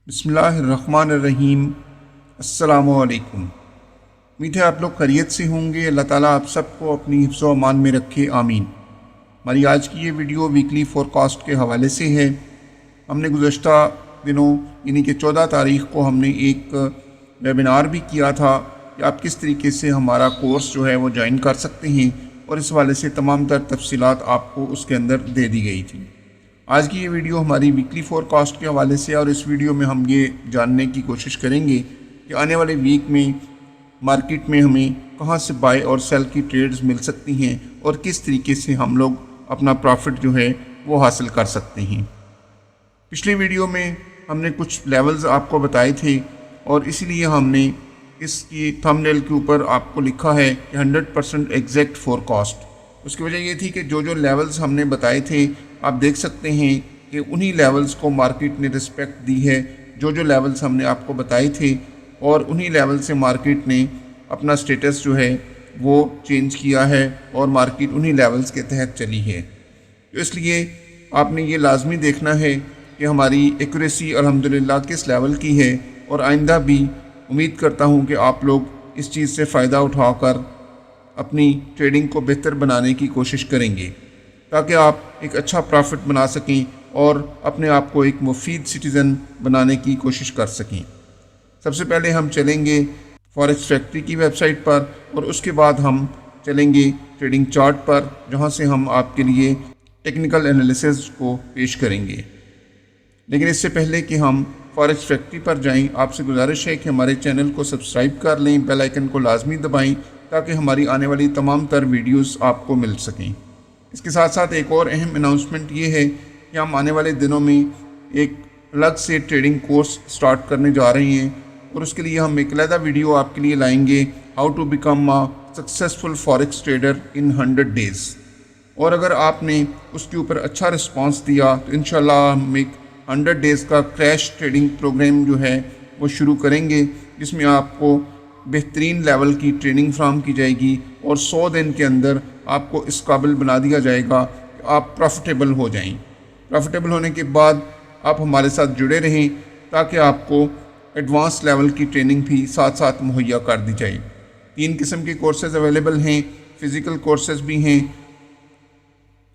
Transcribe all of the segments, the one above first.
बिस्मिल्लाहिर्रहमानिर्रहीम। अस्सलामु अलैकुम। उम्मीद है आप लोग खैरियत से होंगे। अल्लाह ताला आप सबको अपनी हिफ्ज़ व अमान में रखे, आमीन। हमारी आज की ये वीडियो वीकली फोरकास्ट के हवाले से है। हमने गुज़श्ता दिनों यानी कि 14 तारीख़ को हमने एक वेबिनार भी किया था कि आप किस तरीके से हमारा कोर्स जो है वो ज्वाइन कर सकते हैं, और इस हवाले से तमाम तर तफसीलात आपको उसके अंदर दे दी गई थी। आज की ये वीडियो हमारी वीकली फोरकास्ट के हवाले से, और इस वीडियो में हम ये जानने की कोशिश करेंगे कि आने वाले वीक में मार्केट में हमें कहाँ से बाय और सेल की ट्रेड्स मिल सकती हैं और किस तरीके से हम लोग अपना प्रॉफिट जो है वो हासिल कर सकते हैं। पिछले वीडियो में हमने कुछ लेवल्स आपको बताए थे, और इसीलिए हमने इसकी थंबनेल के ऊपर आपको लिखा है कि 100% एग्जैक्ट फोरकास्ट। उसकी वजह ये थी कि जो जो लेवल्स हमने बताए थे आप देख सकते हैं कि उन्हीं लेवल्स को मार्केट ने रिस्पेक्ट दी है। जो जो लेवल्स हमने आपको बताए थे, और उन्हीं लेवल से मार्केट ने अपना स्टेटस जो है वो चेंज किया है, और मार्केट उन्हीं लेवल्स के तहत चली है। तो इसलिए आपने ये लाजमी देखना है कि हमारी एक्यूरेसी अल्हम्दुलिल्लाह किस लेवल की है, और आइंदा भी उम्मीद करता हूँ कि आप लोग इस चीज़ से फ़ायदा उठाकर अपनी ट्रेडिंग को बेहतर बनाने की कोशिश करेंगे, ताकि आप एक अच्छा प्रॉफिट बना सकें और अपने आप को एक मुफीद सिटीज़न बनाने की कोशिश कर सकें। सबसे पहले हम चलेंगे फॉरेक्स फैक्ट्री की वेबसाइट पर, और उसके बाद हम चलेंगे ट्रेडिंग चार्ट पर, जहां से हम आपके लिए टेक्निकल एनालिसिस को पेश करेंगे। लेकिन इससे पहले कि हम फॉरेक्स फैक्ट्री पर जाएं, आपसे गुजारिश है कि हमारे चैनल को सब्सक्राइब कर लें, बेल आइकन को लाजमी दबाएं, ताकि हमारी आने वाली तमाम तर वीडियोस आपको मिल सकें। इसके साथ साथ एक और अहम अनाउंसमेंट ये है कि हम आने वाले दिनों में एक अलग से ट्रेडिंग कोर्स स्टार्ट करने जा रहे हैं, और उसके लिए हम एक अलग वीडियो आपके लिए लाएंगे, how to become a successful forex trader in 100 days. और अगर आपने उसके ऊपर अच्छा रिस्पांस दिया तो इंशाल्लाह हम एक 100 डेज़ का क्रैश ट्रेडिंग प्रोग्राम जो है वो शुरू करेंगे, जिसमें आपको बेहतरीन लेवल की ट्रेनिंग फ्राहम की जाएगी, और 100 दिन के अंदर आपको इस काबिल बना दिया जाएगा कि आप प्रॉफिटेबल हो जाएं। प्रॉफिटेबल होने के बाद आप हमारे साथ जुड़े रहें, ताकि आपको एडवांस लेवल की ट्रेनिंग भी साथ साथ मुहैया कर दी जाए। 3 किस्म के कोर्सेज अवेलेबल हैं, फ़िज़िकल कोर्सेज भी हैं,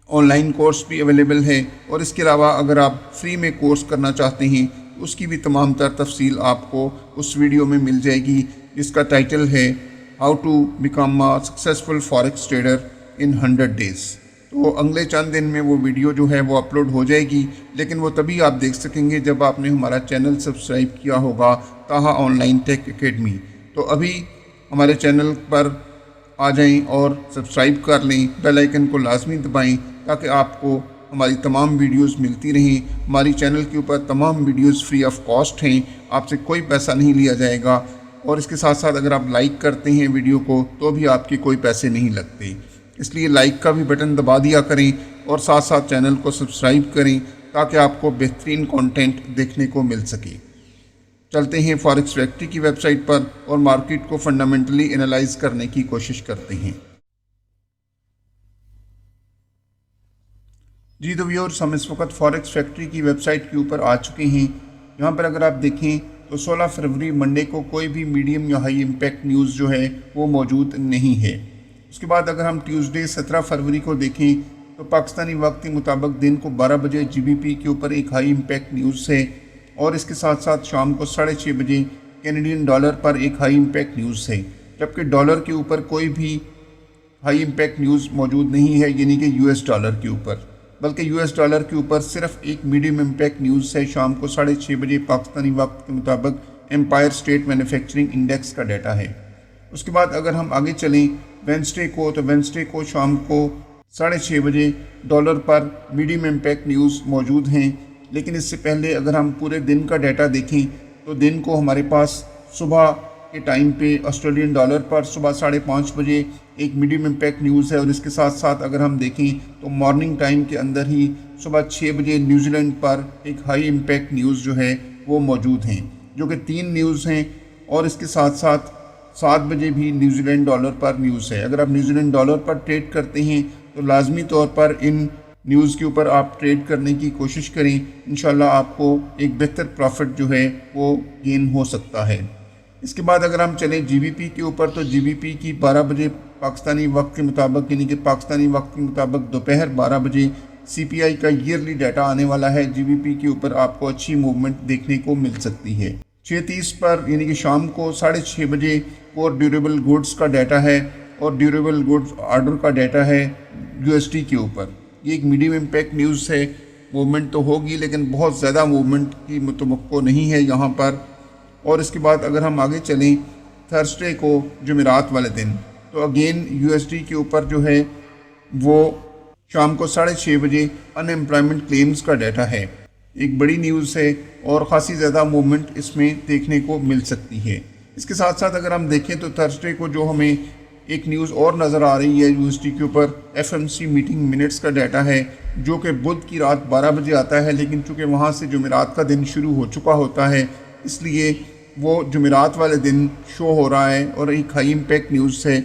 ऑनलाइन कोर्स भी अवेलेबल है, और इसके अलावा अगर आप फ्री में कोर्स करना चाहते हैं तो उसकी भी तमाम तर तफसील आपको उस वीडियो में मिल जाएगी, जिसका टाइटल है how to become a successful forex trader in 100 days. तो अगले चंद दिन में वो वीडियो जो है वो अपलोड हो जाएगी, लेकिन वो तभी आप देख सकेंगे जब आपने हमारा चैनल सब्सक्राइब किया होगा, ताहा ऑनलाइन टेक एकेडमी। तो अभी हमारे चैनल पर आ जाएं और सब्सक्राइब कर लें, बेल आइकन को लाजमी दबाएं, ताकि आपको हमारी तमाम वीडियोस मिलती रहें। हमारी चैनल के ऊपर तमाम वीडियोस फ्री ऑफ कॉस्ट हैं, आपसे कोई पैसा नहीं लिया जाएगा, और इसके साथ साथ अगर आप लाइक करते हैं वीडियो को तो भी आपके कोई पैसे नहीं लगते। इसलिए लाइक का भी बटन दबा दिया करें, और साथ साथ चैनल को सब्सक्राइब करें, ताकि आपको बेहतरीन कंटेंट देखने को मिल सके। चलते हैं फॉरेक्स फैक्ट्री की वेबसाइट पर, और मार्केट को फंडामेंटली एनालाइज करने की कोशिश करते हैं। जी तो व्यूअर्स, हम इस वक्त फॉरेक्स फैक्ट्री की वेबसाइट के ऊपर आ चुके हैं। यहाँ पर अगर आप देखें तो 16 फरवरी मंडे को कोई भी मीडियम या हाई इम्पैक्ट न्यूज़ जो है वो मौजूद नहीं है। उसके बाद अगर हम ट्यूसडे 17 फरवरी को देखें तो पाकिस्तानी वक्त के मुताबिक दिन को 12 बजे GBP के ऊपर एक हाई इम्पैक्ट न्यूज़ है, और इसके साथ साथ शाम को 6:30 बजे कैनेडियन डॉलर पर एक हाई इम्पैक्ट न्यूज़ है। जबकि डॉलर के ऊपर कोई भी हाई इम्पैक्ट न्यूज़ मौजूद नहीं है, यानी कि US डॉलर के ऊपर, बल्कि US डॉलर के ऊपर सिर्फ एक मीडियम इम्पैक्ट न्यूज़ है। शाम को 6:30 बजे पाकिस्तानी वक्त के मुताबिक एम्पायर स्टेट मैन्युफैक्चरिंग इंडेक्स का डाटा है। उसके बाद अगर हम आगे चलें वेंसडे को, तो वेंसडे को शाम को 6:30 बजे डॉलर पर मीडियम इम्पैक्ट न्यूज़ मौजूद हैं। लेकिन इससे पहले अगर हम पूरे दिन का डाटा देखें तो दिन को हमारे पास सुबह के टाइम पे ऑस्ट्रेलियन डॉलर पर सुबह 5:30 बजे एक मीडियम इम्पैक्ट न्यूज़ है, और इसके साथ साथ अगर हम देखें तो मॉर्निंग टाइम के अंदर ही सुबह 6 बजे न्यूजीलैंड पर एक हाई इम्पैक्ट न्यूज़ जो है वो मौजूद हैं, जो कि 3 न्यूज़ हैं। और इसके साथ साथ 7 बजे भी न्यूजीलैंड डॉलर पर न्यूज़ है। अगर आप न्यूजीलैंड डॉलर पर ट्रेड करते हैं तो लाजमी तौर पर इन न्यूज़ के ऊपर आप ट्रेड करने की कोशिश करें, इंशाल्लाह आपको एक बेहतर प्रॉफिट जो है वो गेन हो सकता है। इसके बाद अगर हम चलें जीबीपी के ऊपर, तो जीबीपी की 12 बजे पाकिस्तानी वक्त के मुताबिक, यानी कि पाकिस्तानी वक्त के मुताबिक दोपहर 12 बजे सीपीआई का ईयरली डाटा आने वाला है। जीबीपी के ऊपर आपको अच्छी मूवमेंट देखने को मिल सकती है। 6:30 पर यानी कि शाम को 6:30 बजे कोर ड्यूरेबल गुड्स का डाटा है और ड्यूरेबल गुड्स ऑर्डर का डाटा है यूएसडी के ऊपर। ये एक मीडियम इम्पैक्ट न्यूज़ है, मूवमेंट तो होगी लेकिन बहुत ज़्यादा मूवमेंट की मुतवक्को नहीं है यहाँ पर। और इसके बाद अगर हम आगे चलें थर्सडे को जुमेरात वाले दिन, तो अगेन यूएसडी के ऊपर जो है वो शाम को 6:30 बजे अनएम्प्लॉयमेंट क्लेम्स का डाटा है। एक बड़ी न्यूज़ है और ख़ासी ज़्यादा मूवमेंट इसमें देखने को मिल सकती है। इसके साथ साथ अगर हम देखें तो थर्सडे को जो हमें एक न्यूज़ और नज़र आ रही है यूएसडी के ऊपर, एफएमसी मीटिंग मिनट्स का डाटा है जो कि बुध की रात 12 बजे आता है, लेकिन चूँकि वहाँ से जुमेरात का दिन शुरू हो चुका होता है इसलिए वो जुमेरात वाले दिन शो हो रहा है और एक हाई इम्पैक्ट न्यूज़ है।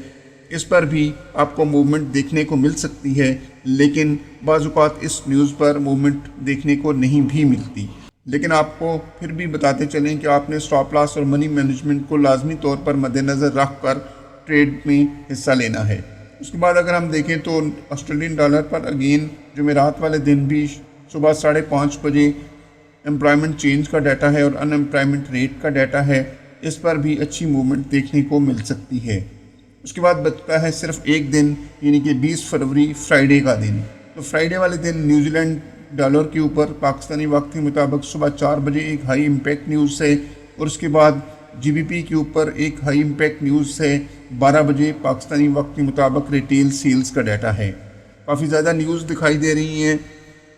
इस पर भी आपको मूवमेंट देखने को मिल सकती है, लेकिन बाज़ औक़ात इस न्यूज़ पर मूवमेंट देखने को नहीं भी मिलती। लेकिन आपको फिर भी बताते चलें कि आपने स्टॉप लॉस और मनी मैनेजमेंट को लाजमी तौर पर मद्देनज़र रख कर ट्रेड में हिस्सा लेना है। उसके बाद अगर हम देखें तो ऑस्ट्रेलियन डॉलर पर अगेन जुमेरात वाले दिन भी सुबह 5:30 बजे एम्प्लॉयमेंट चेंज का डाटा है और अनएम्प्लॉयमेंट रेट का डाटा है। इस पर भी अच्छी मूवमेंट देखने को मिल सकती है। उसके बाद बचता है सिर्फ एक दिन, यानी कि 20 फरवरी फ्राइडे का दिन। तो फ्राइडे वाले दिन न्यूजीलैंड डॉलर के ऊपर पाकिस्तानी वक्त के मुताबिक सुबह 4 बजे एक हाई इम्पैक्ट न्यूज़ है और उसके बाद जीबीपी के ऊपर एक हाई इम्पैक्ट न्यूज़ है 12 बजे पाकिस्तानी वक्त के मुताबिक रिटेल सेल्स का डाटा है। काफ़ी ज़्यादा न्यूज़ दिखाई दे रही हैं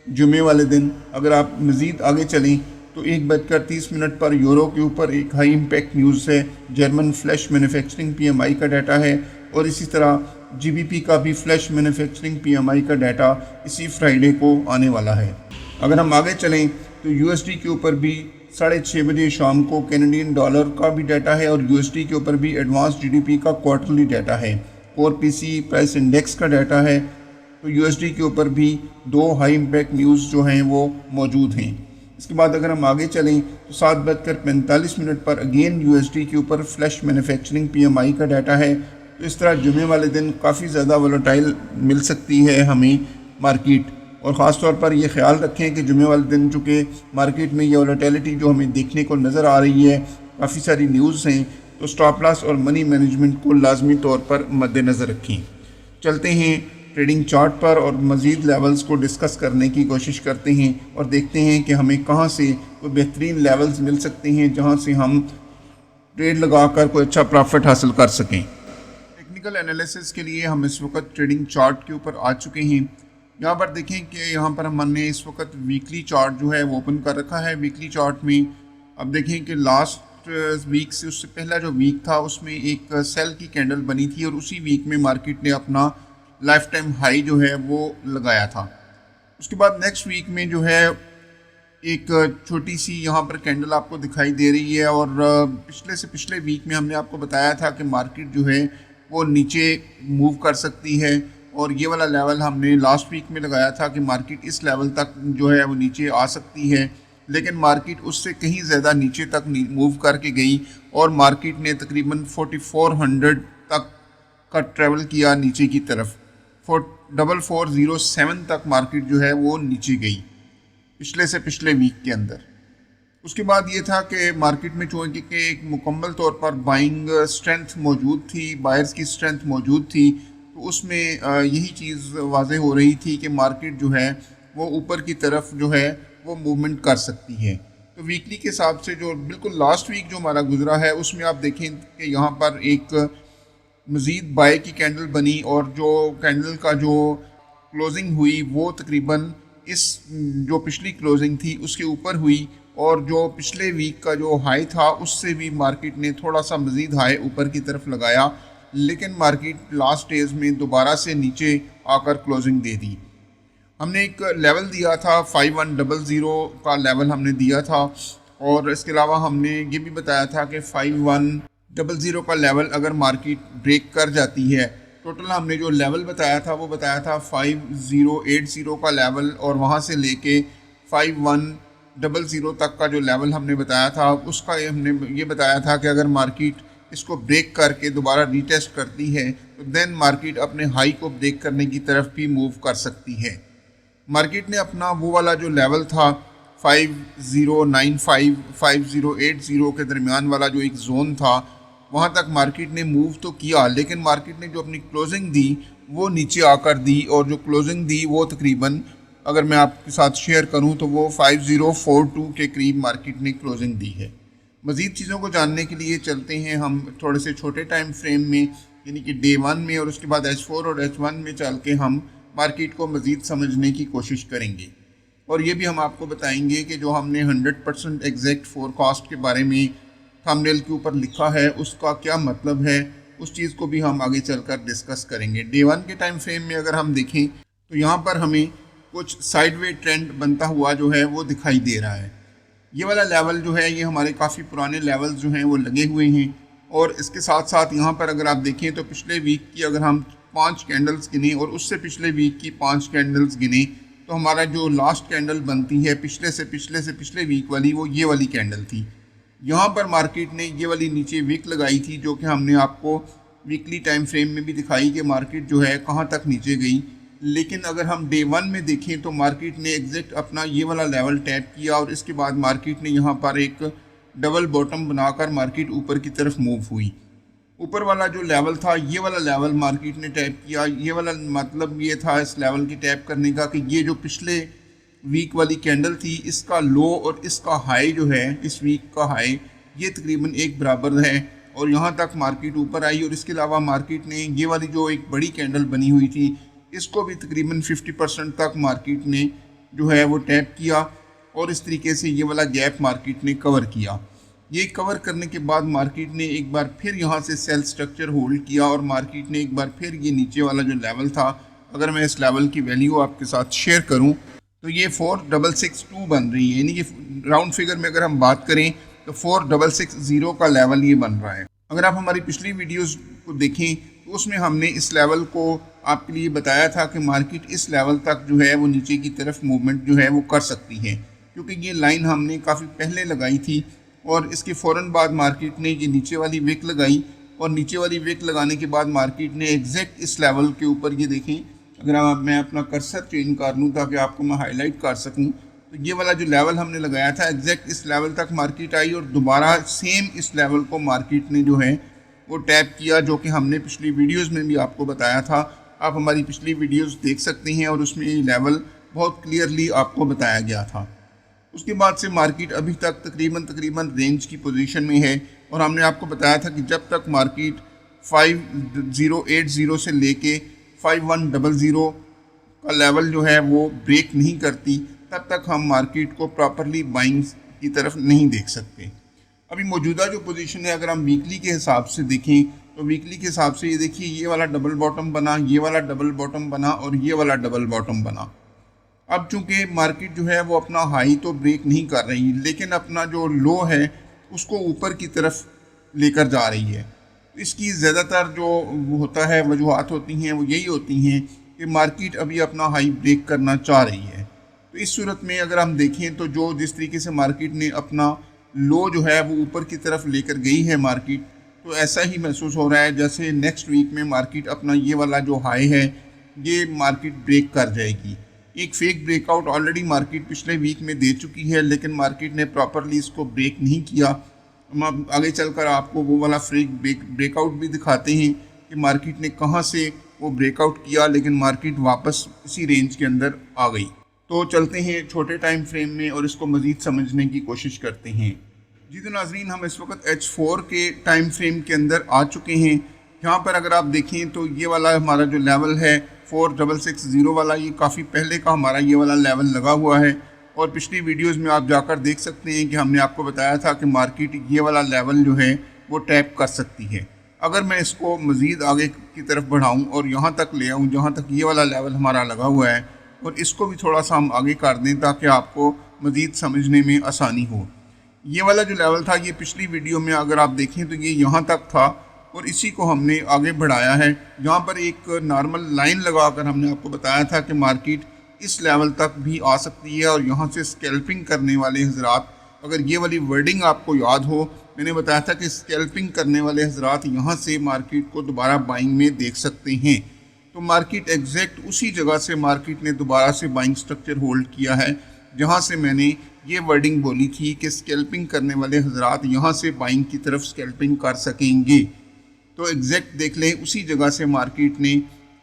जुमे वाले दिन। अगर आप मज़ीद आगे चलें तो 1:30 पर यूरो के ऊपर एक हाई इम्पैक्ट न्यूज़ है, जर्मन फ्लैश मैन्युफैक्चरिंग पीएमआई का डाटा है और इसी तरह जीबीपी का भी फ्लैश मैन्युफैक्चरिंग पीएमआई का डाटा इसी फ्राइडे को आने वाला है। अगर हम आगे चलें तो यूएसडी के ऊपर भी 6:30 बजे शाम को कैनेडियन डॉलर का भी डाटा है और यूएसडी के ऊपर भी एडवांस जीडीपी का क्वार्टरली डाटा है। कोर पीसी प्राइस इंडेक्स का डाटा है। तो यूएसडी के ऊपर भी 2 हाई इम्पैक्ट न्यूज़ जो हैं वो मौजूद हैं। इसके बाद अगर हम आगे चलें तो 7:45 पर अगेन यूएसडी के ऊपर फ्लैश मैन्युफैक्चरिंग पीएमआई का डाटा है। तो इस तरह जुमे वाले दिन काफ़ी ज़्यादा वोलेटाइल मिल सकती है हमें मार्केट, और ख़ास तौर पर ये ख्याल रखें कि जुमे वाले दिन चूँकि मार्केट में ये वोलेटिलिटी जो हमें देखने को नज़र आ रही है, काफ़ी सारी न्यूज़ हैं, तो स्टॉप लॉस और मनी मैनेजमेंट को लाजमी तौर पर मद्देनज़र रखें। चलते हैं ट्रेडिंग चार्ट पर और मज़ीद लेवल्स को डिस्कस करने की कोशिश करते हैं और देखते हैं कि हमें कहां से कोई बेहतरीन लेवल्स मिल सकते हैं जहां से हम ट्रेड लगाकर कोई अच्छा प्रॉफिट हासिल कर सकें। टेक्निकल एनालिसिस के लिए हम इस वक्त ट्रेडिंग चार्ट के ऊपर आ चुके हैं। यहाँ पर देखें कि यहाँ पर हमने इस वक्त वीकली चार्ट जो है वो ओपन कर रखा है। वीकली चार्ट में अब देखें कि लास्ट वीक से उससे पहला जो वीक था उसमें एक सेल की कैंडल बनी थी और उसी वीक में मार्केट ने अपना लाइफ टाइम हाई जो है वो लगाया था। उसके बाद नेक्स्ट वीक में जो है एक छोटी सी यहाँ पर कैंडल आपको दिखाई दे रही है और पिछले से पिछले वीक में हमने आपको बताया था कि मार्केट जो है वो नीचे मूव कर सकती है और ये वाला लेवल हमने लास्ट वीक में लगाया था कि मार्केट इस लेवल तक जो है वो नीचे आ सकती है, लेकिन मार्केट उससे कहीं ज़्यादा नीचे तक मूव करके गई और मार्केट ने तकरीबन 4400 तक का ट्रैवल किया नीचे की तरफ। 4407 तक मार्केट जो है वो नीचे गई पिछले से पिछले वीक के अंदर। उसके बाद ये था कि मार्केट में चूँकि कि एक मुकम्मल तौर पर बाइंग स्ट्रेंथ मौजूद थी, बायर्स की स्ट्रेंथ मौजूद थी, तो उसमें यही चीज़ वाज़ेह हो रही थी कि मार्केट जो है वो ऊपर की तरफ जो है वो मूवमेंट कर सकती है। तो वीकली के हिसाब से जो बिल्कुल लास्ट वीक जो हमारा गुजरा है उसमें आप देखें कि यहाँ पर एक मज़ीद बाय की कैंडल बनी और जो कैंडल का जो क्लोजिंग हुई वो तकरीबन इस जो पिछली क्लोजिंग थी उसके ऊपर हुई और जो पिछले वीक का जो हाई था उससे भी मार्केट ने थोड़ा सा मज़ीद हाई ऊपर की तरफ लगाया, लेकिन मार्केट लास्ट डेज में दोबारा से नीचे आकर क्लोजिंग दे दी। हमने एक लेवल दिया था 5100 का लेवल हमने दिया था और इसके अलावा हमने ये भी बताया था कि 5100 का लेवल अगर मार्केट ब्रेक कर जाती है टोटल हमने जो लेवल बताया था वो बताया था 5080 का लेवल, और वहाँ से लेके 5100 तक का जो लेवल हमने बताया था उसका हमने ये बताया था कि अगर मार्केट इसको ब्रेक करके दोबारा रीटेस्ट करती है तो देन मार्केट अपने हाई को ब्रेक करने की तरफ भी मूव कर सकती है। मार्केट ने अपना वो वाला जो लेवल था 5095 5080 के दरमियान वाला जो एक जोन था वहाँ तक मार्केट ने मूव तो किया, लेकिन मार्केट ने जो अपनी क्लोजिंग दी वो नीचे आकर दी, और जो क्लोजिंग दी वो तकरीबन अगर मैं आपके साथ शेयर करूं तो वो 5042 के करीब मार्केट ने क्लोजिंग दी है। मज़ीद चीज़ों को जानने के लिए चलते हैं हम थोड़े से छोटे टाइम फ्रेम में, यानी कि डे 1 में, और उसके बाद H4 और H1 में चल के हम मार्केट को मज़ीद समझने की कोशिश करेंगे। और ये भी हम आपको बताएंगे कि जो हमने 100% एग्जैक्ट फोरकास्ट के बारे में थंबनेल के ऊपर लिखा है उसका क्या मतलब है, उस चीज़ को भी हम आगे चलकर डिस्कस करेंगे। डे 1 के टाइम फ्रेम में अगर हम देखें तो यहाँ पर हमें कुछ साइडवे ट्रेंड बनता हुआ जो है वो दिखाई दे रहा है। ये वाला लेवल जो है ये हमारे काफ़ी पुराने लेवल्स जो हैं वो लगे हुए हैं, और इसके साथ साथ यहाँ पर अगर आप देखें तो पिछले वीक की अगर हम 5 कैंडल्स गिने और उससे पिछले वीक की 5 कैंडल्स गिने तो हमारा जो लास्ट कैंडल बनती है पिछले से पिछले वीक वाली, वो ये वाली कैंडल थी। यहाँ पर मार्केट ने ये वाली नीचे विक लगाई थी, जो कि हमने आपको वीकली टाइम फ्रेम में भी दिखाई कि मार्केट जो है कहाँ तक नीचे गई। लेकिन अगर हम डे 1 में देखें तो मार्केट ने एग्जैक्ट अपना ये वाला लेवल टैप किया, और इसके बाद मार्केट ने यहाँ पर एक डबल बॉटम बनाकर मार्केट ऊपर की तरफ मूव हुई। ऊपर वाला जो लेवल था ये वाला लेवल मार्केट ने टैप किया। ये वाला मतलब ये था इस लेवल की टैप करने का कि ये जो पिछले वीक वाली कैंडल थी इसका लो और इसका हाई जो है, इस वीक का हाई, ये तकरीबन एक बराबर है, और यहाँ तक मार्केट ऊपर आई। और इसके अलावा मार्केट ने ये वाली जो एक बड़ी कैंडल बनी हुई थी इसको भी तकरीबन 50% तक मार्केट ने जो है वो टैप किया, और इस तरीके से ये वाला गैप मार्केट ने कवर किया। ये कवर करने के बाद मार्केट ने एक बार फिर यहाँ से सेल स्ट्रक्चर होल्ड किया, और मार्केट ने एक बार फिर ये नीचे वाला जो लेवल था, अगर मैं इस लेवल की वैल्यू आपके साथ शेयर करूँ तो ये 4662 बन रही है, यानी कि राउंड फिगर में अगर हम बात करें तो 4660 का लेवल ये बन रहा है। अगर आप हमारी पिछली वीडियोस को देखें तो उसमें हमने इस लेवल को आपके लिए बताया था कि मार्केट इस लेवल तक जो है वो नीचे की तरफ मूवमेंट जो है वो कर सकती है, क्योंकि ये लाइन हमने काफ़ी पहले लगाई थी, और इसके फ़ौरन बाद मार्केट ने ये नीचे वाली विक लगाई, और नीचे वाली विक लगाने के बाद मार्केट ने एग्जैक्ट इस लेवल के ऊपर, ये देखें अगर मैं अपना कर्सर चेंज कर लूँ ताकि आपको मैं हाईलाइट कर सकूँ, तो ये वाला जो लेवल हमने लगाया था एग्जैक्ट इस लेवल तक मार्केट आई, और दोबारा सेम इस लेवल को मार्केट ने जो है वो टैप किया, जो कि हमने पिछली वीडियोस में भी आपको बताया था। आप हमारी पिछली वीडियोस देख सकते हैं, और उसमें ये लेवल बहुत क्लियरली आपको बताया गया था। उसके बाद से मार्केट अभी तक तकरीबन रेंज की पोजीशन में है, और हमने आपको बताया था कि जब तक मार्केट 5080 से लेके 5100 का लेवल जो है वो ब्रेक नहीं करती, तब तक हम मार्केट को प्रॉपरली बाइंग की तरफ नहीं देख सकते। अभी मौजूदा जो पोजीशन है अगर हम वीकली के हिसाब से देखें तो वीकली के हिसाब से ये देखिए, ये वाला डबल बॉटम बना, ये वाला डबल बॉटम बना, और ये वाला डबल बॉटम बना। अब चूंकि मार्केट जो है वो अपना हाई तो ब्रेक नहीं कर रही, लेकिन अपना जो लो है उसको ऊपर की तरफ लेकर जा रही है। इसकी ज़्यादातर जो होता है वजूहात होती हैं वो यही होती हैं कि मार्केट अभी अपना हाई ब्रेक करना चाह रही है। तो इस सूरत में अगर हम देखें तो जो जिस तरीके से मार्केट ने अपना लो जो है वो ऊपर की तरफ लेकर गई है मार्केट, तो ऐसा ही महसूस हो रहा है जैसे नेक्स्ट वीक में मार्केट अपना ये वाला जो हाई है ये मार्केट ब्रेक कर जाएगी। एक फेक ब्रेकआउट ऑलरेडी मार्केट पिछले वीक में दे चुकी है, लेकिन मार्केट ने प्रॉपरली इसको ब्रेक नहीं किया। हम आगे चलकर आपको वो वाला फेक ब्रेकआउट भी दिखाते हैं कि मार्केट ने कहां से वो ब्रेकआउट किया, लेकिन मार्केट वापस इसी रेंज के अंदर आ गई। तो चलते हैं छोटे टाइम फ्रेम में और इसको मज़ीद समझने की कोशिश करते हैं। जी तो नाज़रीन, हम इस वक्त H4 के टाइम फ्रेम के अंदर आ चुके हैं। यहाँ पर अगर आप देखें तो ये वाला हमारा जो लेवल है 4660 वाला, ये काफ़ी पहले का हमारा ये वाला लेवल लगा हुआ है, और पिछली वीडियोस में आप जाकर देख सकते हैं कि हमने आपको बताया था कि मार्केट ये वाला लेवल जो है वो टैप कर सकती है। अगर मैं इसको मज़ीद आगे की तरफ बढ़ाऊँ और यहाँ तक ले आऊँ जहाँ तक ये वाला लेवल हमारा लगा हुआ है, और इसको भी थोड़ा सा हम आगे कर दें ताकि आपको मज़ीद समझने में आसानी हो। ये वाला जो लेवल था ये पिछली वीडियो में अगर आप देखें तो ये यहाँ तक था, اور اسی کو ہم نے آگے بڑھایا ہے. یہاں پر ایک نارمل لائن لگا کر ہم نے آپ کو بتایا تھا کہ مارکیٹ اس لیول تک بھی آ سکتی ہے اور یہاں سے اسکیلپنگ کرنے والے حضرات، اگر یہ والی ورڈنگ آپ کو یاد ہو، میں نے بتایا تھا کہ اسکیلپنگ کرنے والے حضرات یہاں سے مارکیٹ کو دوبارہ بائنگ میں دیکھ سکتے ہیں. تو مارکیٹ ایگزیکٹ اسی جگہ سے مارکیٹ نے دوبارہ سے بائنگ سٹرکچر ہولڈ کیا ہے جہاں سے میں نے یہ ورڈنگ بولی تھی کہ اسکیلپنگ کرنے والے حضرات یہاں سے بائنگ کی طرف اسکیلپنگ کر سکیں گے. تو ایگزیکٹ دیکھ لیں اسی جگہ سے مارکیٹ نے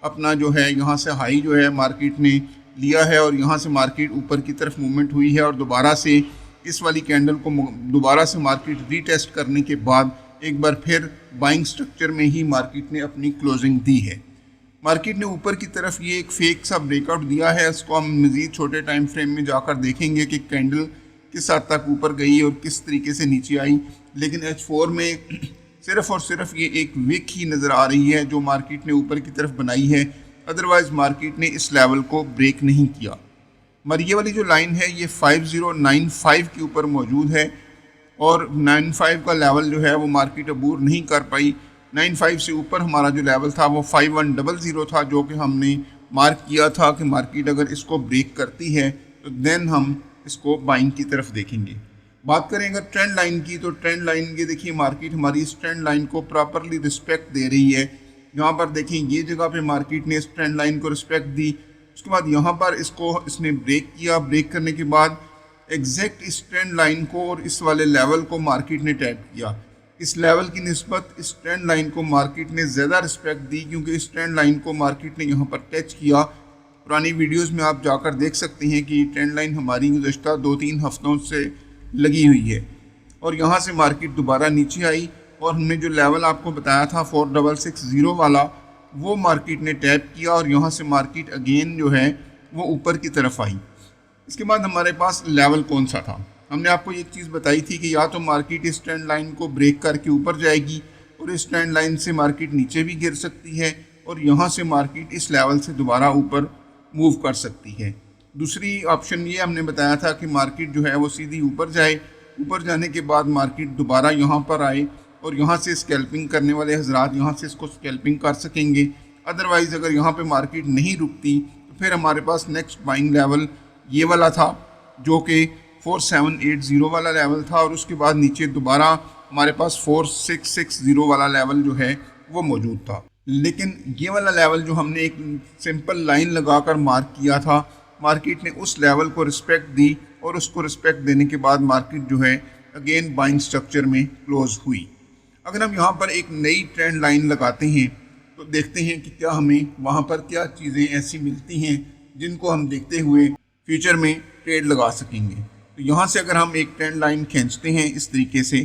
اپنا جو ہے یہاں سے ہائی جو ہے مارکیٹ نے لیا ہے اور یہاں سے مارکیٹ اوپر کی طرف موومنٹ ہوئی ہے اور دوبارہ سے اس والی کینڈل کو دوبارہ سے مارکیٹ ری ٹیسٹ کرنے کے بعد ایک بار پھر بائنگ سٹرکچر میں ہی مارکیٹ نے اپنی کلوزنگ دی ہے. مارکیٹ نے اوپر کی طرف یہ ایک فیک سا بریک آؤٹ دیا ہے، اس کو ہم مزید چھوٹے ٹائم فریم میں جا کر دیکھیں گے کہ کینڈل کس حد تک اوپر گئی اور کس طریقے سے نیچے آئی. لیکن H4 میں صرف اور صرف یہ ایک وک ہی نظر آ رہی ہے جو مارکیٹ نے اوپر کی طرف بنائی ہے، ادروائز مارکیٹ نے اس لیول کو بریک نہیں کیا. مگر یہ والی جو لائن ہے یہ 5095 کے اوپر موجود ہے اور 95 کا لیول جو ہے وہ مارکیٹ عبور نہیں کر پائی. 95 سے اوپر ہمارا جو لیول تھا وہ 5100 تھا، جو کہ ہم نے مارک کیا تھا کہ مارکیٹ اگر اس کو بریک کرتی ہے تو دین ہم اس کو بائنگ کی طرف دیکھیں گے. بات کریں اگر ٹرینڈ لائن کی تو ٹرینڈ لائن یہ دیکھیے مارکیٹ ہماری اس ٹرینڈ لائن کو پراپرلی رسپیکٹ دے رہی ہے. یہاں پر دیکھیں یہ جگہ پہ مارکیٹ نے اس ٹرینڈ لائن کو رسپیکٹ دی، اس کے بعد یہاں پر اس نے بریک کیا. بریک کرنے کے بعد ایگزیکٹ اس ٹرینڈ لائن کو اور اس والے لیول کو مارکیٹ نے ٹیپ کیا. اس لیول کی نسبت اس ٹرینڈ لائن کو مارکیٹ نے زیادہ رسپیکٹ دی کیونکہ اس ٹرینڈ لائن کو مارکیٹ نے یہاں پر ٹچ کیا. پرانی ویڈیوز میں آپ جا کر دیکھ سکتے ہیں کہ یہ ٹرینڈ لائن ہماری گزشتہ 2-3 ہفتوں سے لگی ہوئی ہے اور یہاں سے مارکیٹ دوبارہ نیچے آئی اور ہم نے جو لیول آپ کو بتایا تھا 4660 والا وہ مارکیٹ نے ٹیپ کیا اور یہاں سے مارکیٹ اگین جو ہے وہ اوپر کی طرف آئی. اس کے بعد ہمارے پاس لیول کون سا تھا؟ ہم نے آپ کو ایک چیز بتائی تھی کہ یا تو مارکیٹ اس ٹرینڈ لائن کو بریک کر کے اوپر جائے گی اور اس ٹرینڈ لائن سے مارکیٹ نیچے بھی گر سکتی ہے اور یہاں سے مارکیٹ اس لیول سے دوبارہ اوپر موو کر سکتی ہے. دوسری آپشن یہ ہم نے بتایا تھا کہ مارکیٹ جو ہے وہ سیدھی اوپر جائے، اوپر جانے کے بعد مارکیٹ دوبارہ یہاں پر آئے اور یہاں سے اسکیلپنگ کرنے والے حضرات یہاں سے اس کو اسکیلپنگ کر سکیں گے. ادروائز اگر یہاں پہ مارکیٹ نہیں رکتی تو پھر ہمارے پاس نیکسٹ بائنگ لیول یہ والا تھا جو کہ 4780 والا لیول تھا اور اس کے بعد نیچے دوبارہ ہمارے پاس 4660 والا لیول جو ہے وہ موجود تھا. لیکن یہ والا لیول جو ہم نے ایک سمپل لائن لگا کر مارک کیا تھا، مارکیٹ نے اس لیول کو رسپیکٹ دی اور اس کو رسپیکٹ دینے کے بعد مارکیٹ جو ہے اگین بائنگ سٹرکچر میں کلوز ہوئی. اگر ہم یہاں پر ایک نئی ٹرینڈ لائن لگاتے ہیں تو دیکھتے ہیں کہ کیا ہمیں وہاں پر کیا چیزیں ایسی ملتی ہیں جن کو ہم دیکھتے ہوئے فیوچر میں ٹریڈ لگا سکیں گے. تو یہاں سے اگر ہم ایک ٹرینڈ لائن کھینچتے ہیں اس طریقے سے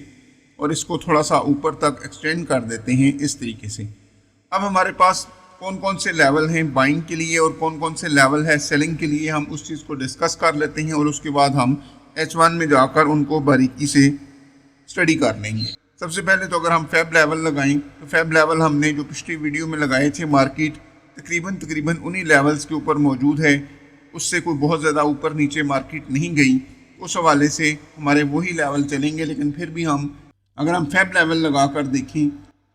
اور اس کو تھوڑا سا اوپر تک ایکسٹینڈ کر دیتے ہیں اس طریقے سے، اب ہمارے پاس کون کون سے لیول ہیں بائنگ کے لیے اور کون کون سے لیول ہے سیلنگ کے لیے، ہم اس چیز کو ڈسکس کر لیتے ہیں اور اس کے بعد ہم H1 میں جا کر ان کو باریکی سے اسٹڈی کر لیں گے. سب سے پہلے تو اگر ہم فیب لیول لگائیں تو فیب لیول ہم نے جو پچھلی ویڈیو میں لگائے تھے، مارکیٹ تقریباً انہی لیولز کے اوپر موجود ہے، اس سے کوئی بہت زیادہ اوپر نیچے مارکیٹ نہیں گئی. اس حوالے سے ہمارے وہی لیول چلیں گے. لیکن پھر بھی اگر ہم فیب لیول لگا کر دیکھیں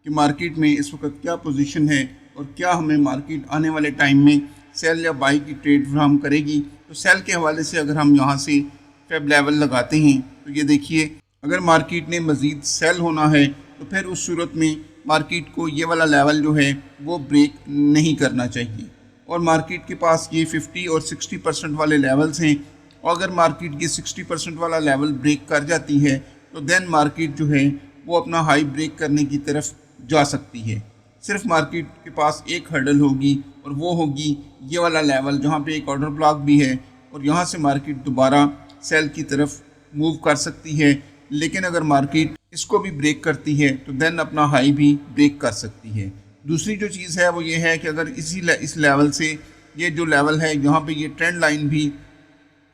کہ مارکیٹ میں اس وقت کیا پوزیشن ہے اور کیا ہمیں مارکیٹ آنے والے ٹائم میں سیل یا بائی کی ٹریڈ فراہم کرے گی، تو سیل کے حوالے سے اگر ہم یہاں سے فیب لیول لگاتے ہیں تو یہ دیکھیے اگر مارکیٹ نے مزید سیل ہونا ہے تو پھر اس صورت میں مارکیٹ کو یہ والا لیول جو ہے وہ بریک نہیں کرنا چاہیے اور مارکیٹ کے پاس یہ 50 اور 60% والے لیولز ہیں اور اگر مارکیٹ یہ 60% والا لیول بریک کر جاتی ہے تو دین مارکیٹ جو ہے وہ اپنا ہائی بریک کرنے کی طرف جا سکتی ہے. صرف مارکیٹ کے پاس ایک ہرڈل ہوگی اور وہ ہوگی یہ والا لیول جہاں پہ ایک آرڈر بلاک بھی ہے اور یہاں سے مارکیٹ دوبارہ سیل کی طرف موو کر سکتی ہے. لیکن اگر مارکیٹ اس کو بھی بریک کرتی ہے تو دین اپنا ہائی بھی بریک کر سکتی ہے. دوسری جو چیز ہے وہ یہ ہے کہ اگر اس لیول سے یہ جو لیول ہے یہاں پہ یہ ٹرینڈ لائن بھی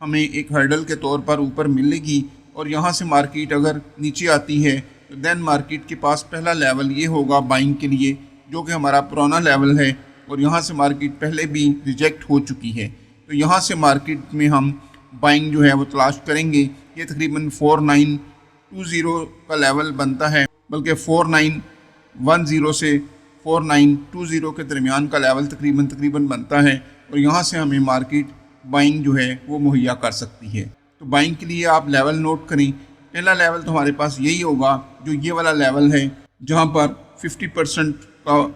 ہمیں ایک ہرڈل کے طور پر اوپر ملے گی اور یہاں سے مارکیٹ اگر نیچے آتی ہے تو دین مارکیٹ کے پاس پہلا لیول یہ ہوگا بائنگ کے لیے جو کہ ہمارا پرانا لیول ہے اور یہاں سے مارکیٹ پہلے بھی ریجیکٹ ہو چکی ہے. تو یہاں سے مارکیٹ میں ہم بائنگ جو ہے وہ تلاش کریں گے. یہ تقریباً 4920 کا لیول بنتا ہے، بلکہ 10 سے 4920 کے درمیان کا لیول تقریباً بنتا ہے اور یہاں سے ہمیں مارکیٹ بائنگ جو ہے وہ مہیا کر سکتی ہے۔ تو بائنگ کے لیے آپ لیول نوٹ کریں۔ پہلا لیول تو ہمارے پاس یہی ہوگا جو یہ والا لیول ہے جہاں پر 50% کا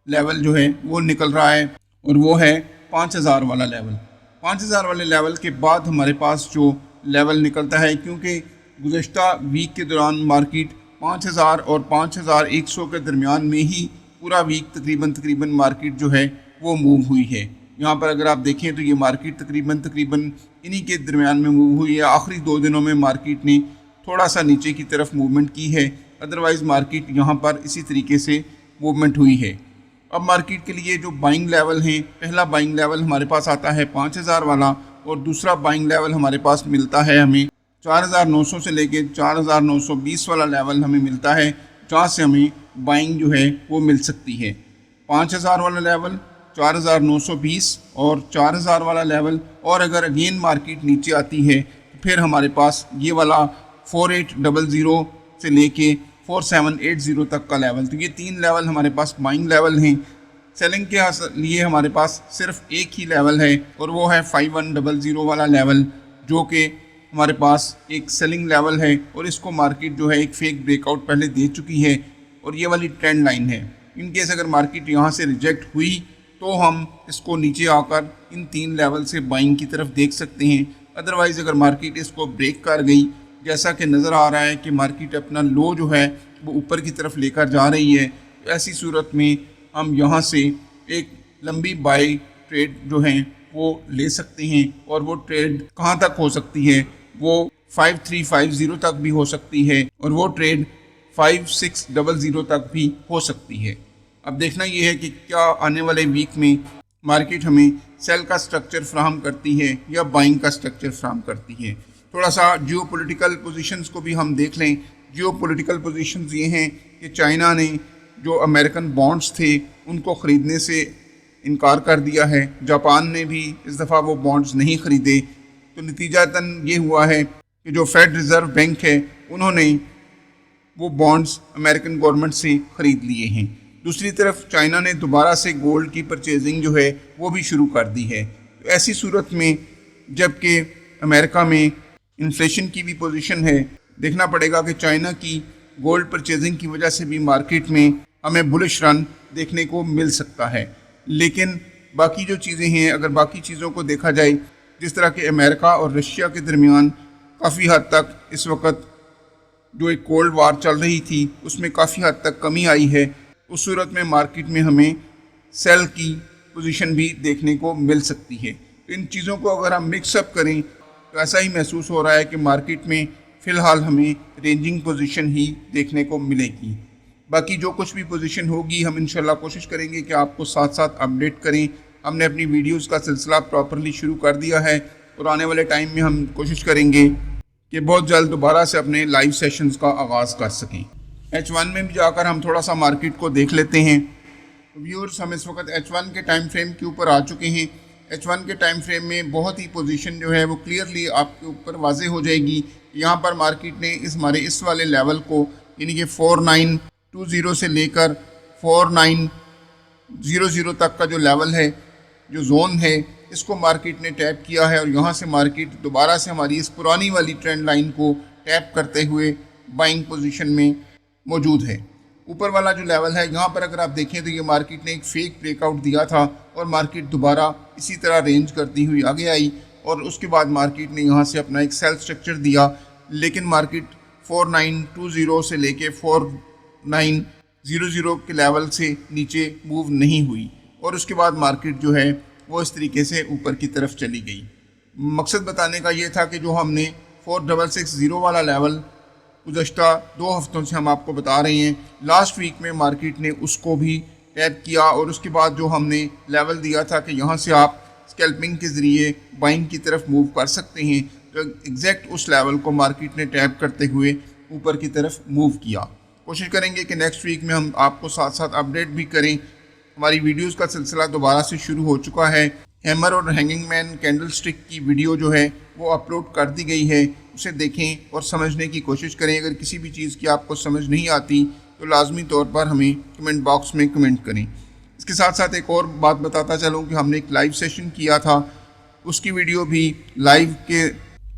لیول جو ہے وہ نکل رہا ہے، اور وہ ہے 5000 والا لیول۔ 5000 والے لیول کے بعد ہمارے پاس جو لیول نکلتا ہے، کیونکہ گزشتہ ویک کے دوران مارکیٹ 5000 اور 5100 کے درمیان میں ہی پورا ویک تقریباً مارکیٹ جو ہے وہ موو ہوئی ہے۔ یہاں پر اگر آپ دیکھیں تو یہ مارکیٹ تقریباً انہی کے درمیان میں موو ہوئی ہے۔ آخری 2 دنوں میں مارکیٹ نے تھوڑا سا نیچے کی طرف موومنٹ کی ہے، ادروائز مارکیٹ یہاں پر اسی طریقے سے موومنٹ ہوئی ہے۔ اب مارکیٹ کے لیے جو بائنگ لیول ہیں، پہلا بائنگ لیول ہمارے پاس آتا ہے 5000 والا، اور دوسرا بائنگ لیول ہمارے پاس ملتا ہے ہمیں 4900 سے لے کے 4920 والا لیول ہمیں ملتا ہے، جہاں سے ہمیں بائنگ جو ہے وہ مل سکتی ہے۔ 5000 والا لیول، 4920 اور 4000 والا لیول، اور اگر اگین مارکیٹ نیچے آتی ہے تو پھر ہمارے پاس یہ والا 4800 سے لے کے 4780 تک کا لیول۔ تو یہ 3 لیول ہمارے پاس بائنگ لیول ہیں۔ سیلنگ کے لیے ہمارے پاس صرف ایک ہی لیول ہے، اور وہ ہے 5100 والا لیول، جو کہ ہمارے پاس ایک سیلنگ لیول ہے، اور اس کو مارکیٹ جو ہے ایک فیک بریک آؤٹ پہلے دے چکی ہے، اور یہ والی ٹرینڈ لائن ہے۔ ان کیس اگر مارکیٹ یہاں سے ریجیکٹ ہوئی تو ہم اس کو نیچے آ کر ان 3 لیول سے بائنگ کی طرف دیکھ سکتے ہیں۔ ادروائز اگر مارکیٹ اس کو بریک کر گئی، جیسا کہ نظر آ رہا ہے کہ مارکیٹ اپنا لو جو ہے وہ اوپر کی طرف لے کر جا رہی ہے، تو ایسی صورت میں ہم یہاں سے ایک لمبی بائی ٹریڈ جو ہیں وہ لے سکتے ہیں، اور وہ ٹریڈ کہاں تک ہو سکتی ہے؟ وہ 5350 تک بھی ہو سکتی ہے، اور وہ ٹریڈ 5600 تک بھی ہو سکتی ہے۔ اب دیکھنا یہ ہے کہ کیا آنے والے ویک میں مارکیٹ ہمیں سیل کا سٹرکچر فراہم کرتی ہے یا بائنگ کا سٹرکچر فراہم کرتی ہے۔ تھوڑا سا جیو پولیٹیکل پوزیشنز کو بھی ہم دیکھ لیں۔ جیو پولیٹیکل پوزیشنز یہ ہیں کہ چائنا نے جو امریکن بانڈز تھے ان کو خریدنے سے انکار کر دیا ہے، جاپان نے بھی اس دفعہ وہ بانڈز نہیں خریدے، تو نتیجتاً یہ ہوا ہے کہ جو فیڈ ریزرو بینک ہے انہوں نے وہ بانڈز امریکن گورنمنٹ سے خرید لیے ہیں۔ دوسری طرف چائنا نے دوبارہ سے گولڈ کی پرچیزنگ جو ہے وہ بھی شروع کر دی ہے۔ تو ایسی صورت میں جب کہ امریکہ میں انفلیشن کی بھی پوزیشن ہے، دیکھنا پڑے گا کہ چائنا کی گولڈ پرچیزنگ کی وجہ سے بھی مارکیٹ میں ہمیں بلش رن دیکھنے کو مل سکتا ہے۔ لیکن باقی جو چیزیں ہیں، اگر باقی چیزوں کو دیکھا جائے، جس طرح کہ امریکہ اور رشیا کے درمیان کافی حد تک اس وقت جو ایک کولڈ وار چل رہی تھی اس میں کافی حد تک کمی آئی ہے، اس صورت میں مارکیٹ میں ہمیں سیل کی پوزیشن بھی دیکھنے کو مل سکتی ہے۔ تو ان چیزوں کو اگر ہم مکس اپ کریں تو ایسا ہی محسوس ہو رہا ہے کہ مارکیٹ میں فی الحال ہمیں رینجنگ پوزیشن ہی دیکھنے کو ملے گی۔ باقی جو کچھ بھی پوزیشن ہوگی ہم انشاءاللہ کوشش کریں گے کہ آپ کو ساتھ ساتھ اپڈیٹ کریں۔ ہم نے اپنی ویڈیوز کا سلسلہ پراپرلی شروع کر دیا ہے، اور آنے والے ٹائم میں ہم کوشش کریں گے کہ بہت جلد دوبارہ سے اپنے لائیو سیشنز کا آغاز کر سکیں۔ H1 میں بھی جا کر ہم تھوڑا سا مارکیٹ کو دیکھ لیتے ہیں۔ ویورز، ہم اس وقت H1 کے ٹائم فریم کے اوپر آ چکے ہیں۔ H1 کے ٹائم فریم میں بہت ہی پوزیشن جو ہے وہ کلیئرلی آپ کے اوپر واضح ہو جائے گی۔ یہاں پر مارکیٹ نے ہمارے اس والے لیول کو، یعنی کہ 4920 سے لے کر 4900 تک کا جو لیول ہے، جو زون ہے، اس کو مارکیٹ نے ٹیپ کیا ہے، اور یہاں سے مارکیٹ دوبارہ سے ہماری اس پرانی والی ٹرینڈ لائن کو ٹیپ کرتے ہوئے بائنگ پوزیشن میں موجود ہے۔ اوپر والا جو لیول ہے یہاں پر اگر آپ دیکھیں تو یہ مارکیٹ نے ایک فیک بریک آؤٹ دیا تھا، اور مارکیٹ دوبارہ اسی طرح رینج کرتی ہوئی آگے آئی، اور اس کے بعد مارکیٹ نے یہاں سے اپنا ایک سیل سٹرکچر دیا، لیکن مارکیٹ 4920 سے لے کے 4900 کے لیول سے نیچے موو نہیں ہوئی، اور اس کے بعد مارکیٹ جو ہے وہ اس طریقے سے اوپر کی طرف چلی گئی۔ مقصد بتانے کا یہ تھا کہ جو ہم نے 4660 والا لیول گزشتہ 2 ہفتوں سے ہم آپ کو بتا رہے ہیں، لاسٹ ویک میں مارکیٹ نے اس کو بھی ٹیپ کیا، اور اس کے بعد جو ہم نے لیول دیا تھا کہ یہاں سے آپ اسکیلپنگ کے ذریعے بائنگ کی طرف موو کر سکتے ہیں، تو ایگزیکٹ اس لیول کو مارکیٹ نے ٹیپ کرتے ہوئے اوپر کی طرف موو کیا۔ کوشش کریں گے کہ نیکسٹ ویک میں ہم آپ کو ساتھ ساتھ اپڈیٹ بھی کریں۔ ہماری ویڈیوز کا سلسلہ دوبارہ سے شروع ہو چکا ہے۔ ہیمر اور ہینگنگ مین کینڈل سٹک کی ویڈیو جو ہے وہ اپلوڈ کر دی گئی ہے، اسے دیکھیں اور سمجھنے کی کوشش کریں۔ اگر کسی بھی چیز کی آپ کو سمجھ نہیں آتی तो लाजमी तौर पर हमें कमेंट बॉक्स में कमेंट करें। इसके साथ साथ एक और बात बताता चलूँ कि हमने एक लाइव सेशन किया था, उसकी वीडियो भी लाइव के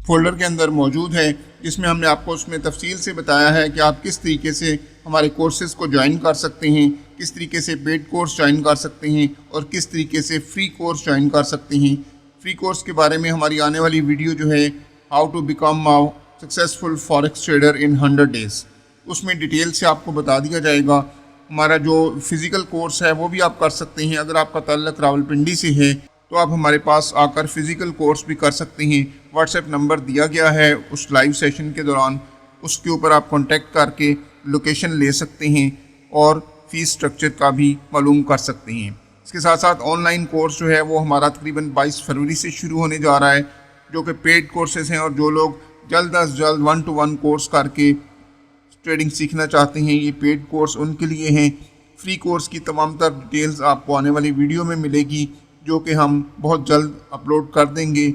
फोल्डर के अंदर मौजूद है, जिसमें हमने आपको उसमें तफसील से बताया है कि आप किस तरीके से हमारे कोर्सेज़ को ज्वाइन कर सकते हैं, किस तरीके से पेड कोर्स ज्वाइन कर सकते हैं और किस तरीके से फ्री कोर्स ज्वाइन कर सकते हैं। फ्री कोर्स के बारे में हमारी आने वाली वीडियो जो है how to become a successful forex trader in 100 days, उसमें डिटेल से आपको बता दिया जाएगा। हमारा जो फ़िज़िकल कोर्स है वो भी आप कर सकते हैं। अगर आपका ताल्लुक़ रावलपिंडी से है तो आप हमारे पास आकर फ़िज़िकल कोर्स भी कर सकते हैं। व्हाट्सएप नंबर दिया गया है उस लाइव सेशन के दौरान, उसके ऊपर आप कांटेक्ट करके लोकेशन ले सकते हैं और फ़ीस स्ट्रक्चर का भी मालूम कर सकते हैं। इसके साथ साथ ऑनलाइन कोर्स जो है वो हमारा तकरीबन 22 फरवरी से शुरू होने जा रहा है, जो कि पेड कोर्सेज़ हैं, और जो लोग जल्द अज जल्द 1-to-1 कोर्स करके ट्रेडिंग सीखना चाहते हैं, ये पेड कोर्स उनके लिए हैं। फ्री कोर्स की तमाम तर डिटेल्स आपको आने वाली वीडियो में मिलेगी, जो कि हम बहुत जल्द अपलोड कर देंगे।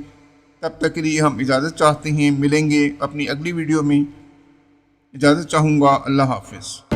तब तक के लिए हम इजाज़त चाहते हैं, मिलेंगे अपनी अगली वीडियो में। इजाज़त चाहूँगा, अल्लाह हाफ़िज़।